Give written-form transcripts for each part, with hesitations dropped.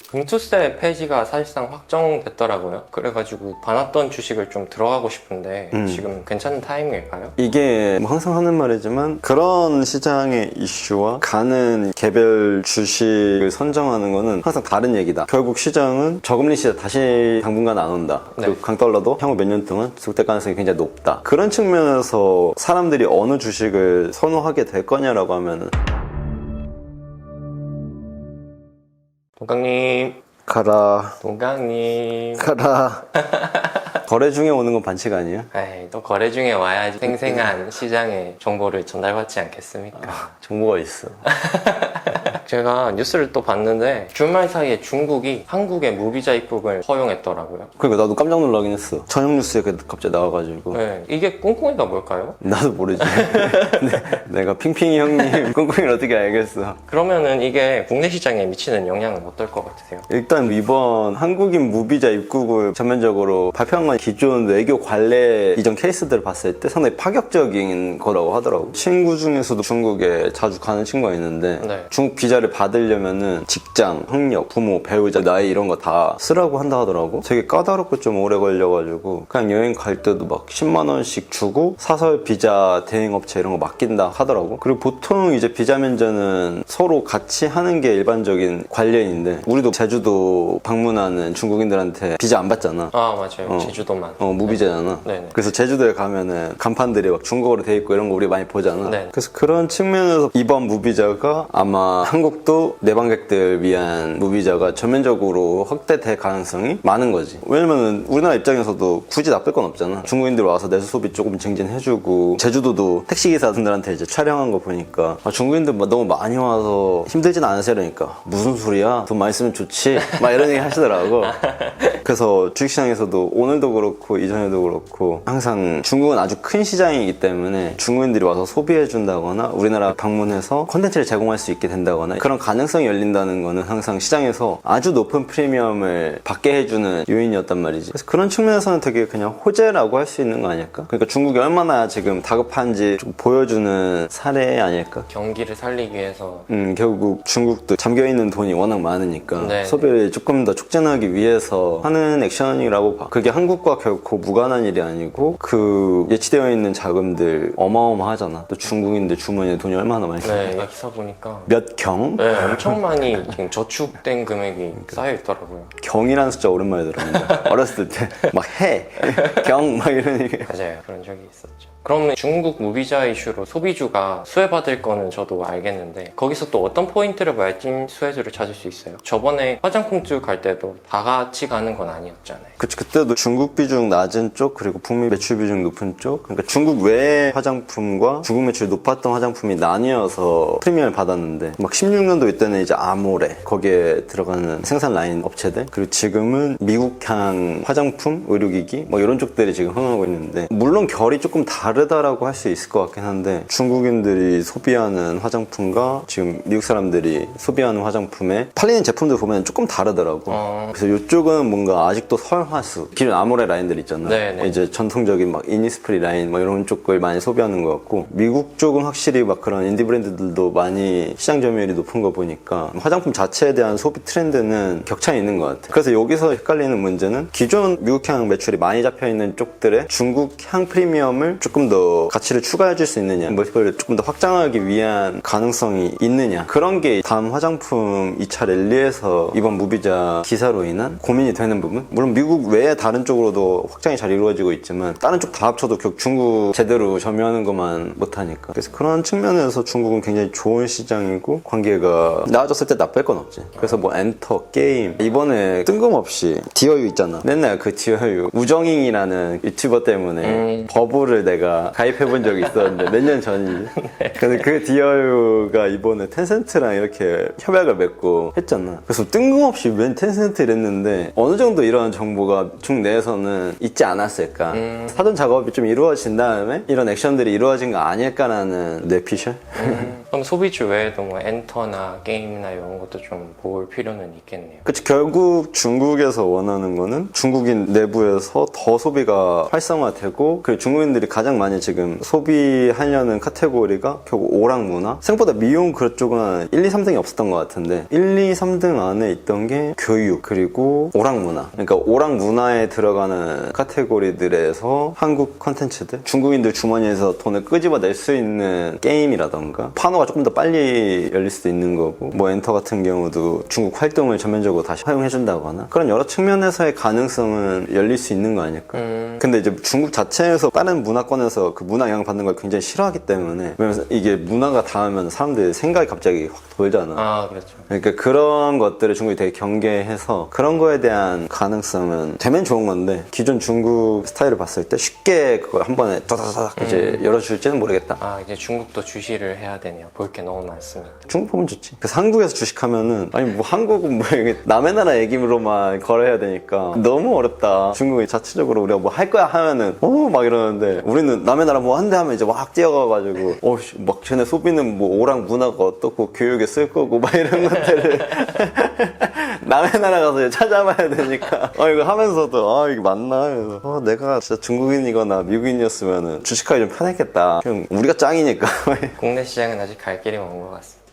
금투세 폐지가 사실상 확정됐더라고요. 그래가지고 봐놨던 주식을 좀 들어가고 싶은데 지금 괜찮은 타이밍일까요? 이게 뭐 항상 하는 말이지만 그런 시장의 이슈와 가는 개별 주식을 선정하는 거는 항상 다른 얘기다. 결국 시장은 저금리 시대 다시 당분간 안 온다. 그리고 네. 강달러도 향후 몇 년 동안 지속될 가능성이 굉장히 높다. 그런 측면에서 사람들이 어느 주식을 선호하게 될 거냐라고 하면은 동강님, 가라 동강님. 거래 중에 오는 건 반칙 아니에요? 에이, 또 거래 중에 와야지 생생한 시장의 정보를 전달받지 않겠습니까? 정보가 있어. 제가 뉴스를 또 봤는데 주말 사이에 중국이 한국의 무비자 입국을 허용했더라고요. 그러니까 나도 깜짝 놀라긴 했어. 저녁 뉴스에 갑자기 나와가지고. 네, 이게 꿍꿍이가 뭘까요? 나도 모르지. 내가 핑핑이 형님 꿍꿍이를 어떻게 알겠어. 그러면은 이게 국내 시장에 미치는 영향은 어떨 것 같으세요? 일단 이번 한국인 무비자 입국을 전면적으로 발표한 건 기존 외교 관례 이전 케이스들을 봤을 때 상당히 파격적인 거라고 하더라고. 친구 중에서도 중국에 자주 가는 친구가 있는데 네. 중국 비자를 받으려면은 직장, 학력, 부모, 배우자, 나이 이런 거 다 쓰라고 한다 하더라고. 되게 까다롭고 좀 오래 걸려가지고 그냥 여행 갈 때도 막 10만 원씩 주고 사설 비자 대행업체 이런 거 맡긴다 하더라고. 그리고 보통 이제 비자 면제는 서로 같이 하는 게 일반적인 관례인데 우리도 제주도 방문하는 중국인들한테 비자 안 받잖아. 아, 맞아요. 제주도만. 무비자잖아. 네네. 그래서 제주도에 가면은 간판들이 막 중국어로 돼 있고 이런 거 우리 많이 보잖아. 네. 그래서 그런 측면에서 이번 무비자가 아마 한국도 내방객들 위한 무비자가 전면적으로 확대될 가능성이 많은 거지. 왜냐면은 우리나라 입장에서도 굳이 나쁠 건 없잖아. 중국인들 와서 내수 소비 조금 증진해주고 제주도도 택시기사들한테 이제 촬영한 거 보니까 중국인들 너무 많이 와서 힘들진 않으세요 이러니까 무슨 소리야 돈 많이 쓰면 좋지 막 이런 얘기 하시더라고. 그래서 주식시장에서도 오늘도 그렇고 이전에도 그렇고 항상 중국은 아주 큰 시장이기 때문에 중국인들이 와서 소비해 준다거나 우리나라 방문해서 콘텐츠를 제공할 수 있게 된다거나 그런 가능성이 열린다는 거는 항상 시장에서 아주 높은 프리미엄을 받게 해주는 요인이었단 말이지. 그래서 그런 측면에서는 되게 그냥 호재라고 할 수 있는 거 아닐까? 그러니까 중국이 얼마나 지금 다급한지 좀 보여주는 사례 아닐까? 경기를 살리기 위해서. 결국 중국도 잠겨있는 돈이 워낙 많으니까 네. 소비를 조금 더 촉진하기 위해서 하는 액션이라고 봐. 그게 한국과 결코 무관한 일이 아니고 그 예치되어 있는 자금들 어마어마하잖아. 또 중국인들 주머니에 돈이 얼마나 많이 네, 있을까? 기사 보니까. 몇 경? 네, 엄청 많이 지금 저축된 금액이 쌓여있더라고요. 경이라는 숫자 오랜만에 들었는데 어렸을 때 막 해, 경 막 이런 얘기. 맞아요. 그런 적이 있었죠. 그러면 중국 무비자 이슈로 소비주가 수혜받을 거는 저도 알겠는데 거기서 또 어떤 포인트를 봐야 찐 수혜주를 찾을 수 있어요? 저번에 화장품집 갈 때도 다 같이 가는 건 아니었잖아요. 그치, 그때도 중국 비중 낮은 쪽 그리고 북미 매출 비중 높은 쪽, 그러니까 중국 외의 화장품과 중국 매출이 높았던 화장품이 나뉘어서 프리미엄을 받았는데 막 16년도 이때는 이제 아모레 거기에 들어가는 생산 라인 업체들, 그리고 지금은 미국향 화장품, 의료기기 뭐 이런 쪽들이 지금 흥하고 있는데 물론 결이 조금 다르다라고 할 수 있을 것 같긴 한데 중국인들이 소비하는 화장품과 지금 미국 사람들이 소비하는 화장품에 팔리는 제품들 보면 조금 다르더라고. 그래서 이쪽은 뭔가 아직도 설화수, 기존 아모레 라인들 있잖아. 네네. 이제 전통적인 막 이니스프리 라인 뭐 이런 쪽을 많이 소비하는 것 같고 미국 쪽은 확실히 막 그런 인디 브랜드들도 많이 시장 점유율이 높은 거 보니까 화장품 자체에 대한 소비 트렌드는 격차가 있는 것 같아. 그래서 여기서 헷갈리는 문제는 기존 미국향 매출이 많이 잡혀있는 쪽들의 중국향 프리미엄을 조금 더 가치를 추가해 줄 수 있느냐, 멀티플을 조금 더 확장하기 위한 가능성이 있느냐, 그런 게 다음 화장품 2차 랠리에서 이번 무비자 기사로 인한 고민이 되는 부분. 물론 미국 외에 다른 쪽으로도 확장이 잘 이루어지고 있지만 다른 쪽 다 합쳐도 결국 중국 제대로 점유하는 것만 못하니까. 그래서 그런 측면에서 중국은 굉장히 좋은 시장이고 관계가 나아졌을 때 나쁠 건 없지. 그래서 뭐 엔터, 게임, 이번에 뜬금없이 디어유 있잖아. 맨날 그 디어유 우정잉이라는 유튜버 때문에 버블을 내가 가입해본 적이 있었는데 몇 년 전이지. 근데 그 디어유가 이번에 텐센트랑 이렇게 협약을 맺고 했잖아. 그래서 뜬금없이 웬 텐센트 이랬는데 어느 정도 이런 정보가 중 내에서는 있지 않았을까. 사전 작업이 좀 이루어진 다음에 이런 액션들이 이루어진 거 아닐까라는 뇌피셜? 그럼 소비주 외에도 뭐 엔터나 게임이나 이런 것도 좀 볼 필요는 있겠네요. 그치, 결국 중국에서 원하는 거는 중국인 내부에서 더 소비가 활성화되고, 그리고 중국인들이 가장 많이 지금 소비하려는 카테고리가 결국 오락문화? 생각보다 미용 그쪽은 1, 2, 3등이 없었던 것 같은데 1, 2, 3등 안에 있던 게 교육 그리고 오락문화. 그러니까 오락문화에 들어가는 카테고리들에서 한국 컨텐츠들, 중국인들 주머니에서 돈을 끄집어낼 수 있는 게임이라던가 판호가 조금 더 빨리 열릴 수도 있는 거고, 뭐 엔터 같은 경우도 중국 활동을 전면적으로 다시 활용해준다거나 그런 여러 측면에서의 가능성은 열릴 수 있는 거 아닐까. 근데 이제 중국 자체에서 다른 문화권에서 그 문화 영향 받는 걸 굉장히 싫어하기 때문에, 왜냐면 이게 문화가 닿으면 사람들이 생각이 갑자기 확 돌잖아. 아, 그렇죠. 그러니까 그런 것들을 중국이 되게 경계해서 그런 거에 대한 가능성은 되면 좋은 건데, 기존 중국 스타일을 봤을 때 쉽게 그걸 한 번에 다다다닥 이제 열어줄지는 모르겠다. 아, 이제 중국도 주시를 해야 되네요. 볼 게 너무 많습니다. 중국 보면 좋지. 그래서 한국에서 주식하면은, 아니 뭐 한국은 뭐 이게 남의 나라 얘기로만 거래해야 되니까 너무 어렵다. 중국이 자체적으로 우리가 뭐 할 거야 하면은 막 이러는데, 우리는 남의 나라 뭐 한대 하면 이제 막 뛰어가가지고 막 쟤네 소비는 뭐 오락 문화가 어떻고 교육에 쓸 거고 막 이런 것들을 남의 나라 가서 이제 찾아봐야 되니까 이거 하면서도 이게 맞나? 그래서 내가 진짜 중국인이거나 미국인이었으면은 주식하기 좀 편했겠다. 그냥 우리가 짱이니까. 국내 시장은 아직 갈 길이 먼 것 같습니다.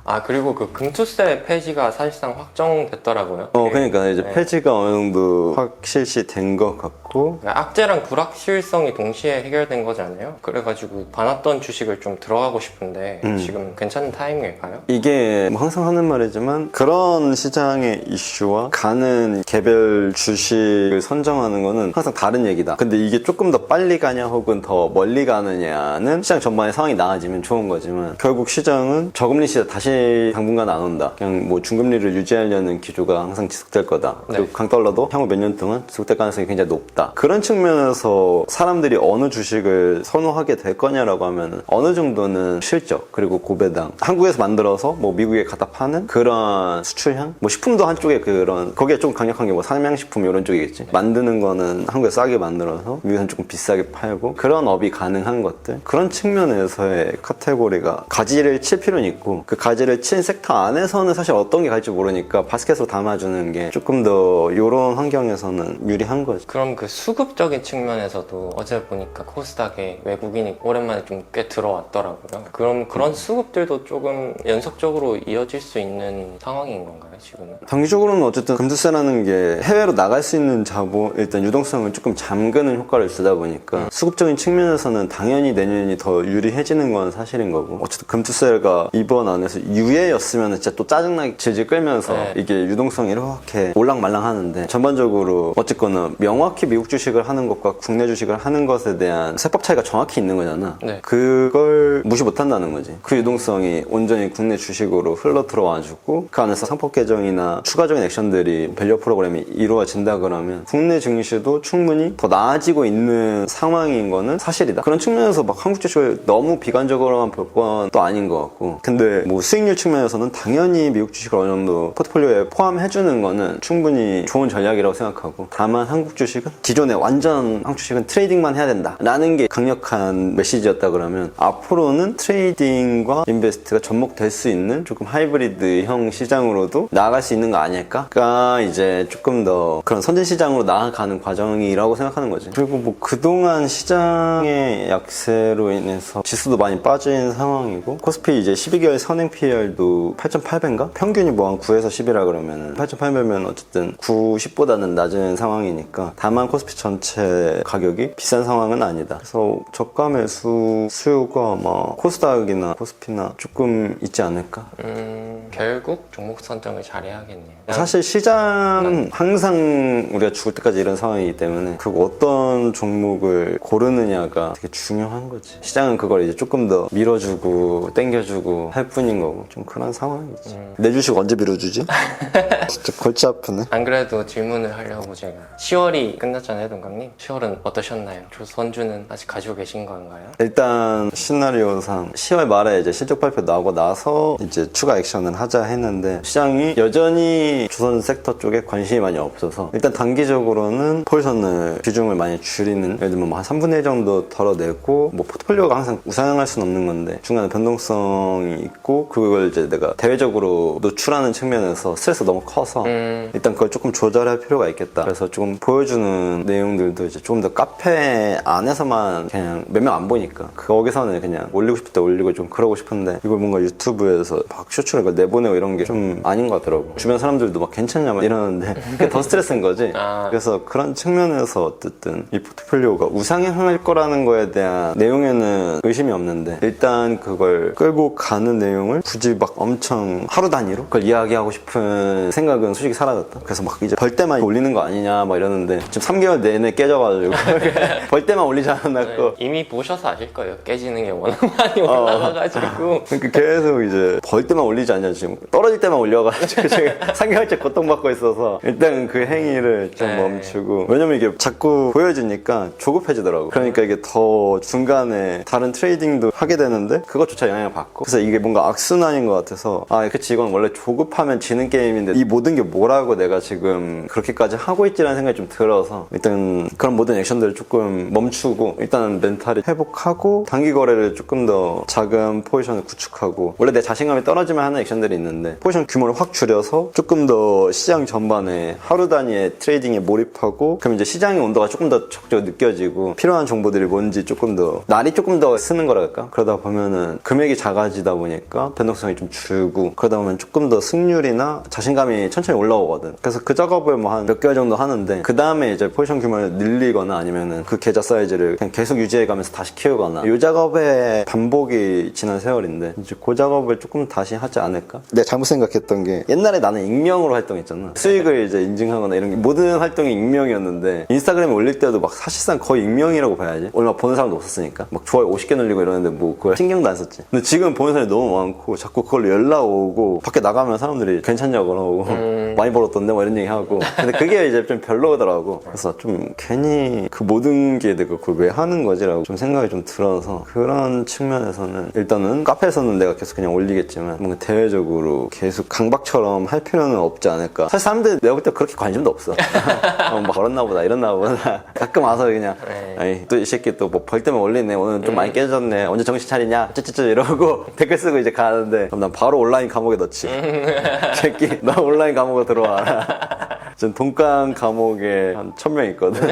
아, 그리고 그 금투세 폐지가 사실상 확정됐더라고요. 그러니까 이제 네. 폐지가 어느 정도 확실시된 것 같고, 그러니까 악재랑 불확실성이 동시에 해결된 거잖아요. 그래가지고 봐놨던 주식을 좀 들어가고 싶은데 지금 괜찮은 타이밍일까요? 이게 뭐 항상 하는 말이지만 그런 시장의 이슈와 가는 개별 주식을 선정하는 거는 항상 다른 얘기다. 근데 이게 조금 더 빨리 가냐 혹은 더 멀리 가느냐는 시장 전반의 상황이 나아지면 좋은 거지만, 결국 시장은 저금리 시대 다시 당분간 안 온다. 그냥 뭐 중금리를 유지하려는 기조가 항상 지속될 거다. 그리고 네. 강달러도 향후 몇 년 동안 지속될 가능성이 굉장히 높다. 그런 측면에서 사람들이 어느 주식을 선호하게 될 거냐라고 하면 어느 정도는 실적 그리고 고배당, 한국에서 만들어서 뭐 미국에 갖다 파는 그런 수출향, 뭐 식품도 한쪽에 그런, 거기에 좀 강력한 게 뭐 삼양식품 이런 쪽이겠지. 만드는 거는 한국에서 싸게 만들어서 미국에서는 조금 비싸게 팔고, 그런 업이 가능한 것들, 그런 측면에서의 카테고리가 가지를 칠 필요는 있고, 그 가지를 친 섹터 안에서는 사실 어떤 게 갈지 모르니까 바스켓으로 담아주는 게 조금 더 이런 환경에서는 유리한 거지. 그럼 그 수급적인 측면에서도 어제 보니까 코스닥에 외국인이 오랜만에 좀 꽤 들어왔더라고요. 그럼 그런 수급들도 조금 연속적으로 이어질 수 있는 상황인 건가요, 지금은? 단기적으로는 어쨌든 금투세라는 게 해외로 나갈 수 있는 자본, 일단 유동성을 조금 잠그는 효과를 주다 보니까 수급적인 측면에서는 당연히 내년이 더 유리해지는 건 사실인 거고, 어쨌든 금투세가 이번 안에서 유예였으면 진짜 또 짜증나게 질질 끌면서 네. 이게 유동성이 이렇게 올랑말랑 하는데, 전반적으로 어쨌거나 명확히 미국 주식을 하는 것과 국내 주식을 하는 것에 대한 세법 차이가 정확히 있는 거잖아. 네. 그걸 무시 못한다는 거지. 그 유동성이 온전히 국내 주식으로 흘러 들어와주고, 그 안에서 상법 개정이나 추가적인 액션들이 밸류 프로그램이 이루어진다 그러면 국내 증시도 충분히 더 나아지고 있는 상황인 거는 사실이다. 그런 측면에서 막 한국 주식을 너무 비관적으로만 볼 건 또 아닌 것 같고, 근데 뭐 수익률 측면에서는 당연히 미국 주식을 어느 정도 포트폴리오에 포함해주는 거는 충분히 좋은 전략이라고 생각하고, 다만 한국 주식은 기존에 완전 한국 주식은 트레이딩만 해야 된다 라는 게 강력한 메시지였다 그러면, 앞으로는 트레이딩과 인베스트가 접목될 수 있는 조금 하이브리드형 시장으로도 나아갈 수 있는 거 아닐까?가 이제 조금 더 그런 선진 시장으로 나아가는 과정이라고 생각하는 거지. 그리고 뭐 그동안 시장의 약세로 인해서 지수도 많이 빠진 상황이고, 코스피 이제 12개월 선행 PER도 8.8배인가? 평균이 뭐 한 9에서 10이라 그러면 8.8배면 어쨌든 9, 10보다는 낮은 상황이니까, 다만 코스피 전체 가격이 비싼 상황은 아니다. 그래서 저가 매수 수요가 아마 코스닥이나 코스피나 조금 있지 않을까? 결국 종목 선정을 잘해야겠네요. 사실 시장은 항상 우리가 죽을 때까지 이런 상황이기 때문에 그 어떤 종목을 고르느냐가 되게 중요한 거지. 시장은 그걸 이제 조금 더 밀어주고 땡겨주고 할 뿐인 거고, 되고 좀 그런 상황이지. 내 주식 언제 빌어주지? 진짜 골치 아프네. 안 그래도 질문을 하려고 제가 10월이 끝났잖아요, 동강님. 10월은 어떠셨나요? 조선주는 아직 가지고 계신 건가요? 일단 시나리오상 10월 말에 이제 실적 발표 나오고 나서 이제 추가 액션을 하자 했는데 시장이 여전히 조선 섹터 쪽에 관심이 많이 없어서 일단 단기적으로는 포지션을 비중을 많이 줄이는, 예를 들면 한 3분의 1 정도 덜어내고 뭐 포트폴리오가 항상 우상향할 수는 없는 건데 중간에 변동성이 있고 그걸 이제 내가 대외적으로 노출하는 측면에서 스트레스가 너무 커서 일단 그걸 조금 조절할 필요가 있겠다. 그래서 조금 보여주는 내용들도 이제 조금 더 카페 안에서만 그냥 몇 명 안 보니까 거기서는 그냥 올리고 싶을 때 올리고 좀 그러고 싶은데 이걸 뭔가 유튜브에서 막 쇼츠를 내보내고 이런 게 좀 아닌 것 같더라고. 주변 사람들도 막 괜찮냐 막 이러는데 그게 더 스트레스인 거지. 그래서 그런 측면에서 어쨌든 이 포트폴리오가 우상향할 거라는 거에 대한 내용에는 의심이 없는데 일단 그걸 끌고 가는 내용을 굳이 막 엄청 하루 단위로 그걸 이야기하고 싶은 생각은 솔직히 사라졌다. 그래서 막 이제 벌 때만 올리는 거 아니냐 막 이러는데 지금 3개월 내내 깨져가지고 벌 때만 올리지 않았고 이미 보셔서 아실 거예요. 깨지는 게 워낙 많이 올라가가지고 그러니까 계속 이제 벌 때만 올리지 않냐, 지금 떨어질 때만 올려가지고 지금 3개월째 고통받고 있어서 일단 그 행위를 좀 멈추고, 왜냐면 이게 자꾸 보여지니까 조급해지더라고. 그러니까 이게 더 중간에 다른 트레이딩도 하게 되는데 그것조차 영향을 받고, 그래서 이게 뭔가 악순환인 것 같아서 아 그치 이건 원래 조급하면 지는 게임인데 이 모든 게 뭐라고 내가 지금 그렇게까지 하고 있지라는 생각이 좀 들어서 일단 그런 모든 액션들을 조금 멈추고 일단은 멘탈이 회복하고 단기 거래를 조금 더 작은 포지션을 구축하고, 원래 내 자신감이 떨어지면 하는 액션들이 있는데 포지션 규모를 확 줄여서 조금 더 시장 전반에 하루 단위의 트레이딩에 몰입하고, 그럼 이제 시장의 온도가 조금 더 적극적으로 느껴지고 필요한 정보들이 뭔지 조금 더 날이 조금 더 쓰는 거랄까. 그러다 보면은 금액이 작아지다 보니까 변동성이 좀 줄고, 그러다 보면 조금 더 승률이나 자신감이 천천히 올라오거든. 그래서 그 작업을 뭐 한 몇 개월 정도 하는데 그 다음에 이제 포지션 규모를 늘리거나 아니면은 그 계좌 사이즈를 그냥 계속 유지해가면서 다시 키우거나, 이 작업의 반복이 지난 세월인데 이제 그 작업을 조금 다시 하지 않을까? 내가 잘못 생각했던 게, 옛날에 나는 익명으로 활동했잖아. 수익을 이제 인증하거나 이런 게 모든 활동이 익명이었는데 인스타그램에 올릴 때도 막 사실상 거의 익명이라고 봐야지. 얼마 보는 사람도 없었으니까 막 좋아요 50개 늘리고 이러는데 뭐 그걸 신경도 안 썼지. 근데 지금 보는 사람이 너무 많고 자꾸 그걸로 연락 오고 밖에 나가면 사람들이 괜찮냐고 그러고 많이 벌었던데 뭐 이런 얘기 하고, 근데 그게 이제 좀 별로더라고. 그래서 좀 괜히 그 모든 게 내가 그걸 왜 하는 거지라고 좀 생각이 좀 들어서, 그런 측면에서는 일단은 카페에서는 내가 계속 그냥 올리겠지만 뭔가 대외적으로 계속 강박처럼 할 필요는 없지 않을까. 사실 사람들 내가 볼 때 그렇게 관심도 없어. 막 벌었나 보다 이랬나 보다. 가끔 와서 그냥 아이 또 이 새끼 또 뭐 벌 때문에 올리네, 오늘 좀 많이 깨졌네, 언제 정신 차리냐 쩌쩌쩌 이러고 댓글 쓰고 이제 가는데, 그럼 난 바로 온라인 감옥에 넣지. 새끼 너 온라인 감옥에 들어와라. 지금 동강 감옥에 한 1000명 있거든.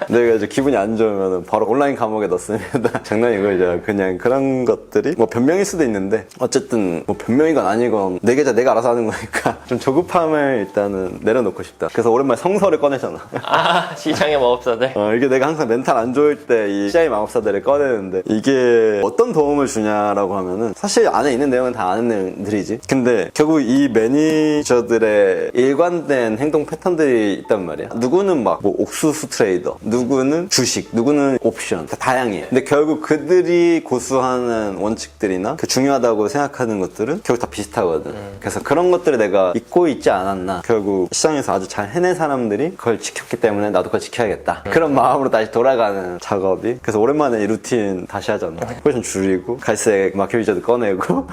내가 이제 기분이 안 좋으면 바로 온라인 감옥에 넣습니다. 장난이고 이제 그냥 그런 것들이 뭐 변명일 수도 있는데 어쨌든 뭐 변명이건 아니건 내 계좌 내가 알아서 하는 거니까 좀 조급함을 일단은 내려놓고 싶다. 그래서 오랜만에 성서를 꺼내잖아. 아 시장의 마법사들. 이게 내가 항상 멘탈 안 좋을 때 이 시장의 마법사들을 꺼내는데 이게 어떤 도움을 주냐라고 하면은 사실 안에 있는 내용은 다 아는 내용들이지. 근데 결국 이 매니저들의 일관된 행동 패턴들이 있단 말이야. 누구는 막 뭐 옥수수 트레이더, 누구는 주식, 누구는 옵션, 다 다양해. 근데 결국 그들이 고수하는 원칙들이나 그 중요하다고 생각하는 것들은 결국 다 비슷하거든. 그래서 그런 것들을 내가 잊고 있지 않았나. 결국 시장에서 아주 잘 해낸 사람들이 그걸 지켰기 때문에 나도 그걸 지켜야겠다. 그런 마음으로 다시 돌아가는 작업이. 그래서 오랜만에 이 루틴 다시 하잖아. 포지션 줄이고 갈색 마켓 위저드 꺼내고.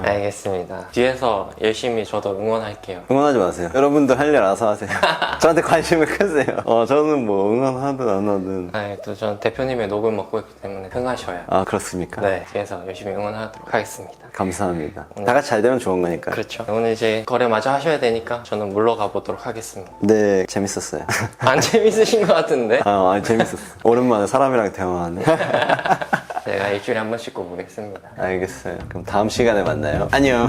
알겠습니다. 뒤에서 열심히 저도 응원할게요. 응원하지 마세요. 여러분들 할 일 알아서 하세요. 저한테 관심을 끄세요. 저는 뭐 응원하든 안 하든. 네, 또 전 대표님의 녹을 먹고 있기 때문에 흥하셔야. 아 그렇습니까? 네, 뒤에서 열심히 응원하도록 하겠습니다. 감사합니다. 다 같이 잘 되면 좋은 거니까. 그렇죠. 오늘 이제 거래 마저 하셔야 되니까 저는 물러가 보도록 하겠습니다. 네, 재밌었어요. 안 재밌으신 것 같은데? 아니 재밌었어. 오랜만에 사람이랑 대화하네. 제가 일주일에 한 번씩 꼭 보겠습니다. 알겠어요. 그럼 다음 시간에 만나요. 안녕.